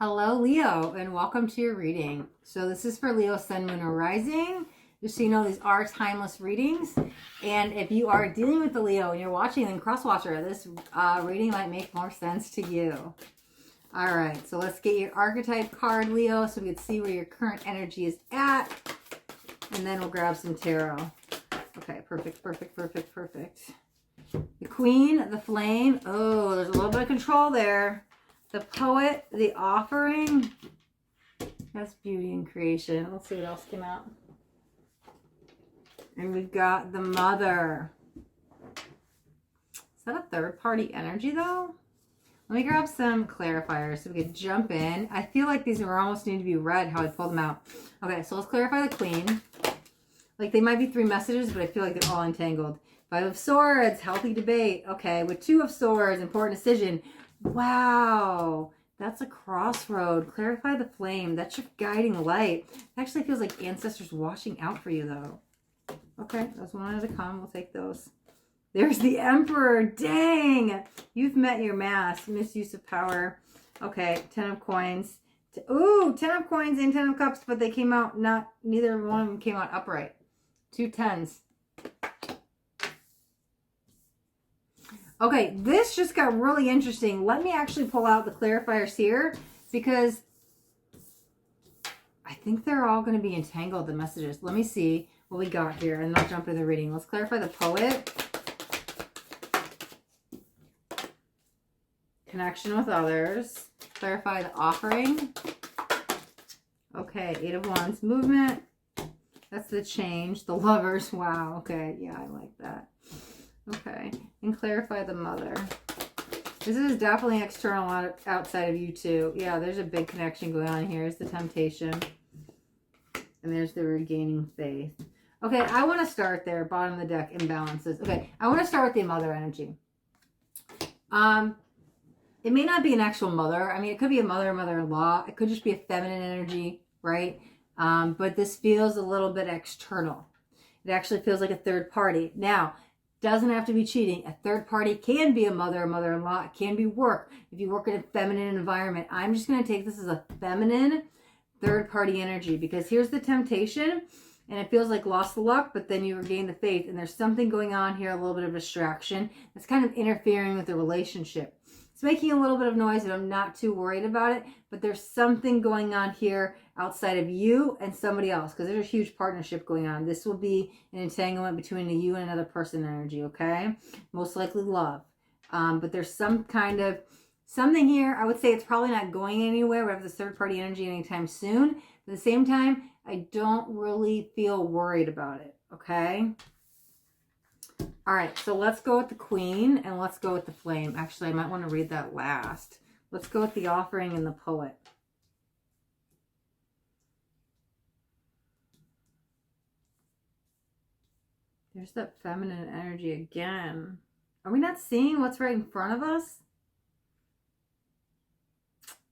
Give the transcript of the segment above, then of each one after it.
Hello, Leo, and welcome to your reading. So this is for Leo, Sun, Moon, or Rising. Just so you know, these are timeless readings. And if you are dealing with the Leo and you're watching, then cross-watcher, this reading might make more sense to you. All right, so let's get your archetype card, Leo, so we can see where your current energy is at. And then we'll grab some tarot. Okay, perfect. The Queen, the Flame. Oh, there's a little bit of control there. The Poet, the Offering. That's beauty and creation. Let's see what else came out. And we've got the Mother. Is that a third party energy though? Let me grab some clarifiers so we can jump in. I feel like these are almost need to be read how I pull them out. Okay, so let's clarify the Queen. Like they might be 3 messages, but I feel like they're all entangled. 5 of Swords, healthy debate. Okay, with 2 of Swords, important decision. Wow, that's a crossroad. Clarify the flame. That's your guiding light. It actually feels like ancestors watching out for you, though. Okay, those wanted to come. We'll take those. There's the Emperor. Dang, you've met your mask. Misuse of power. Okay, 10 of coins. Ooh, 10 of coins and 10 of cups, but they came out not. Neither one of them came out upright. 2 10s. Okay, this just got really interesting. Let me actually pull out the clarifiers here because I think they're all going to be entangled, the messages. Let me see what we got here, and then I'll jump into the reading. Let's clarify the Poet. Connection with others. Clarify the Offering. Okay, 8 of Wands. Movement. That's the change. The Lovers. Wow, okay. Yeah, I like that. Okay, and clarify the Mother. This is definitely external outside of you too. Yeah, there's a big connection going on here. Here's the Temptation. And there's the Regaining Faith. Okay, I want to start there. Bottom of the deck, imbalances. Okay, I want to start with the Mother energy. It may not be an actual mother. I mean, it could be a mother or mother-in-law. It could just be a feminine energy, right? But this feels a little bit external. It actually feels like a third party. Now, doesn't have to be cheating. A third party can be a mother or mother-in-law. It can be work. If you work in a feminine environment, I'm just going to take this as a feminine third party energy because here's the temptation and it feels like lost the luck, but then you regain the faith and there's something going on here, a little bit of distraction that's kind of interfering with the relationship. It's making a little bit of noise and I'm not too worried about it, but there's something going on here outside of you and somebody else because there's a huge partnership going on. This will be an entanglement between you and another person energy, okay? Most likely love. But there's some kind of something here. I would say it's probably not going anywhere. We have this third party energy anytime soon. But at the same time, I don't really feel worried about it, okay? All right, so let's go with the Queen and let's go with the Flame. Actually, I might want to read that last. Let's go with the Offering and the Poet. There's that feminine energy again. Are we not seeing what's right in front of us?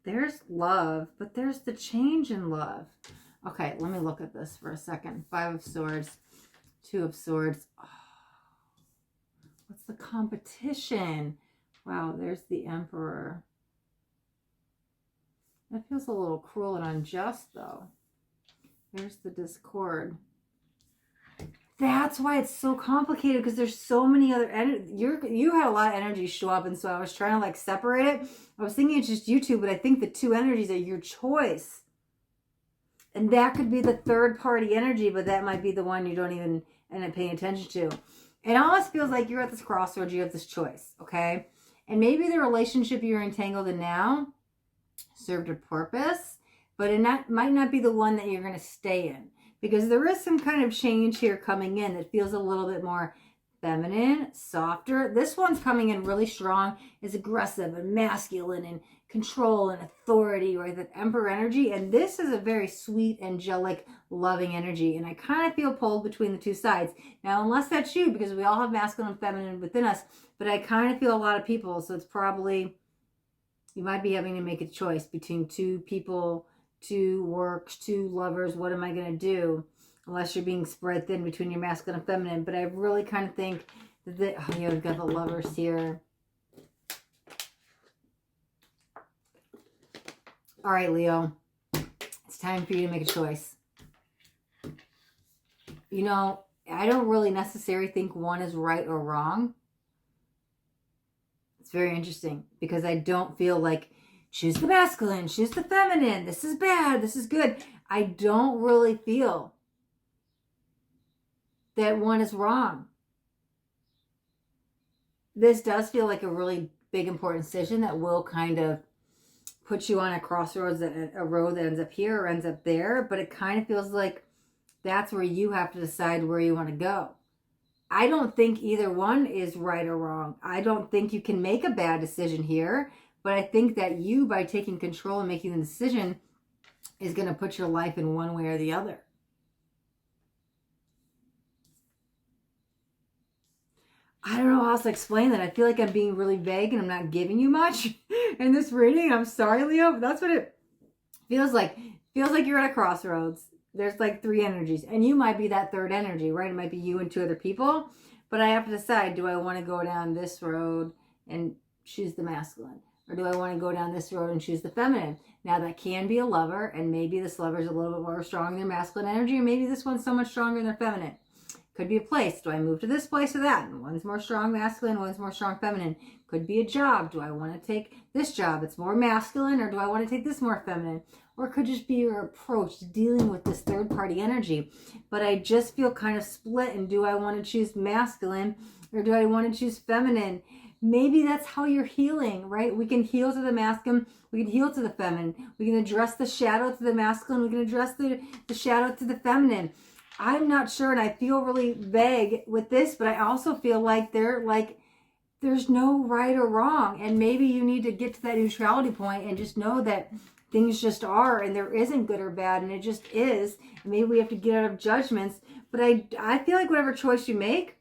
There's love, but there's the change in love. Okay, let me look at this for a second. 5 of Swords, 2 of Swords. Oh, what's the competition? Wow, there's the Emperor. That feels a little cruel and unjust, though. There's the Discord. That's why it's so complicated because there's so many other you had a lot of energy show up, and so I was trying to like separate it. I was thinking it's just you two, but I think the 2 energies are your choice. And that could be the third party energy, but that might be the one you don't even end up paying attention to. It almost feels like you're at this crossroads, you have this choice, okay? And maybe the relationship you're entangled in now served a purpose, but it might not be the one that you're going to stay in. Because there is some kind of change here coming in that feels a little bit more feminine, softer. This one's coming in really strong, is aggressive and masculine and control and authority, right? That Emperor energy. And this is a very sweet, angelic, loving energy. And I kind of feel pulled between the 2 sides. Now, unless that's you, because we all have masculine and feminine within us, but I kind of feel a lot of people. So it's probably, you might be having to make a choice between 2 people, 2 works, 2 lovers. What am I going to do? Unless you're being spread thin between your masculine and feminine. But I really kind of think that, oh yeah, we've got the Lovers here. All right, Leo. It's time for you to make a choice. You know, I don't really necessarily think one is right or wrong. It's very interesting because I don't feel like choose the masculine, choose the feminine, this is bad, this is good. I don't really feel that one is wrong. This does feel like a really big, important decision that will kind of put you on a crossroads, a road that ends up here or ends up there. But it kind of feels like that's where you have to decide where you want to go. I don't think either one is right or wrong. I don't think you can make a bad decision here. But I think that you, by taking control and making the decision, is going to put your life in one way or the other. I don't know how else to explain that. I feel like I'm being really vague and I'm not giving you much in this reading. I'm sorry, Leo, but that's what it feels like. Feels like you're at a crossroads. There's like three energies, and you might be that third energy, right? It might be you and two other people, but I have to decide, do I want to go down this road and choose the masculine? Or do I want to go down this road and choose the feminine? Now, that can be a lover, and maybe this lover is a little bit more strong in their masculine energy, or maybe this one's so much stronger in their feminine. Could be a place. Do I move to this place or that? And one's more strong masculine, one's more strong feminine. Could be a job. Do I want to take this job? It's more masculine, or do I want to take this more feminine? Or it could just be your approach to dealing with this third party energy. But I just feel kind of split. And do I want to choose masculine, or do I want to choose feminine? Maybe that's how you're healing, right? We can heal to the masculine. We can heal to the feminine. We can address the shadow to the masculine. We can address the shadow to the feminine. I'm not sure, and I feel really vague with this, but I also feel like there's no right or wrong. And maybe you need to get to that neutrality point and just know that things just are, and there isn't good or bad, and it just is. And maybe we have to get out of judgments. But I feel like whatever choice you make,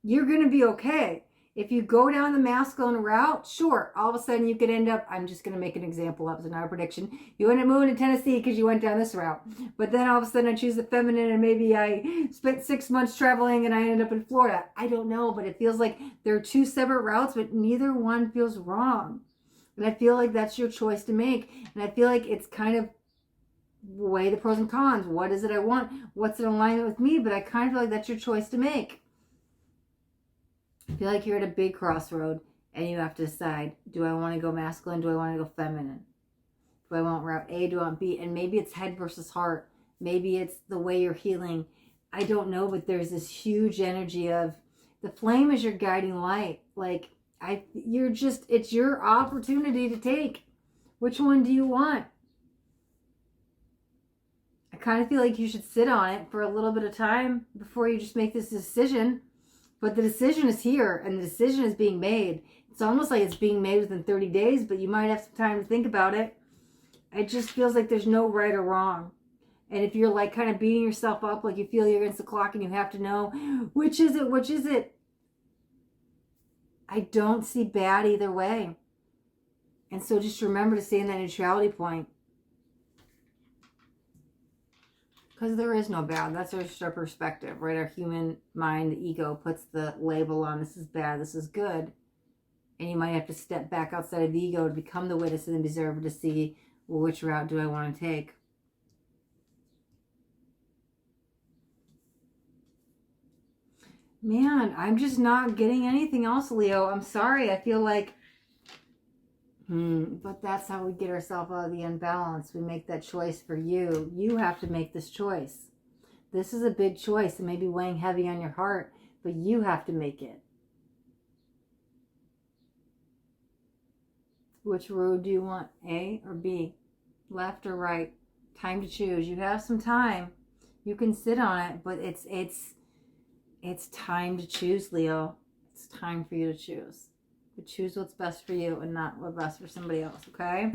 you're going to be okay. If you go down the masculine route, sure, all of a sudden you could end up, I'm just going to make an example up, so not a prediction. You end up moving to Tennessee because you went down this route. But then all of a sudden I choose the feminine, and maybe I spent 6 months traveling and I ended up in Florida. I don't know, but it feels like there are two separate routes, but neither one feels wrong. And I feel like that's your choice to make. And I feel like it's kind of weigh the pros and cons. What is it I want? What's in alignment with me? But I kind of feel like that's your choice to make. I feel like you're at a big crossroad and you have to decide, do I want to go masculine? Do I want to go feminine? Do I want route A? Do I want B? And maybe it's head versus heart. Maybe it's the way you're healing. I don't know, but there's this huge energy of the flame is your guiding light. Like it's your opportunity to take. Which one do you want? I kind of feel like you should sit on it for a little bit of time before you just make this decision. But the decision is here, and the decision is being made. It's almost like it's being made within 30 days, but you might have some time to think about it. It just feels like there's no right or wrong. And if you're like kind of beating yourself up, like you feel you're against the clock and you have to know, which is it, which is it? I don't see bad either way. And so just remember to stay in that neutrality point. Because there is no bad. That's just our perspective, right? Our human mind, the ego, puts the label on this is bad, this is good. And you might have to step back outside of the ego to become the witness and the observer to see, well, which route do I want to take? Man, I'm just not getting anything else, Leo. I'm sorry. I feel like, but that's how we get ourselves out of the imbalance. We make that choice for you. You have to make this choice. This is a big choice. It may be weighing heavy on your heart, but you have to make it. Which road do you want? A or B? Left or right? Time to choose. You have some time. You can sit on it, but it's time to choose, Leo. It's time for you to choose. But choose what's best for you and not what's best for somebody else, okay?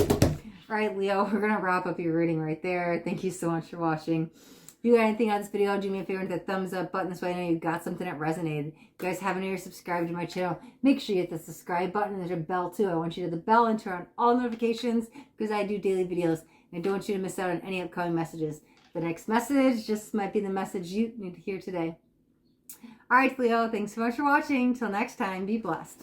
All right, Leo, we're going to wrap up your reading right there. Thank you so much for watching. If you got anything on this video, do me a favor and hit that thumbs up button. This way I know you got something that resonated. If you guys haven't already subscribed to my channel, make sure you hit the subscribe button. There's a bell too. I want you to hit the bell and turn on all notifications because I do daily videos. And I don't want you to miss out on any upcoming messages. The next message just might be the message you need to hear today. All right, Leo, thanks so much for watching. Till next time, be blessed.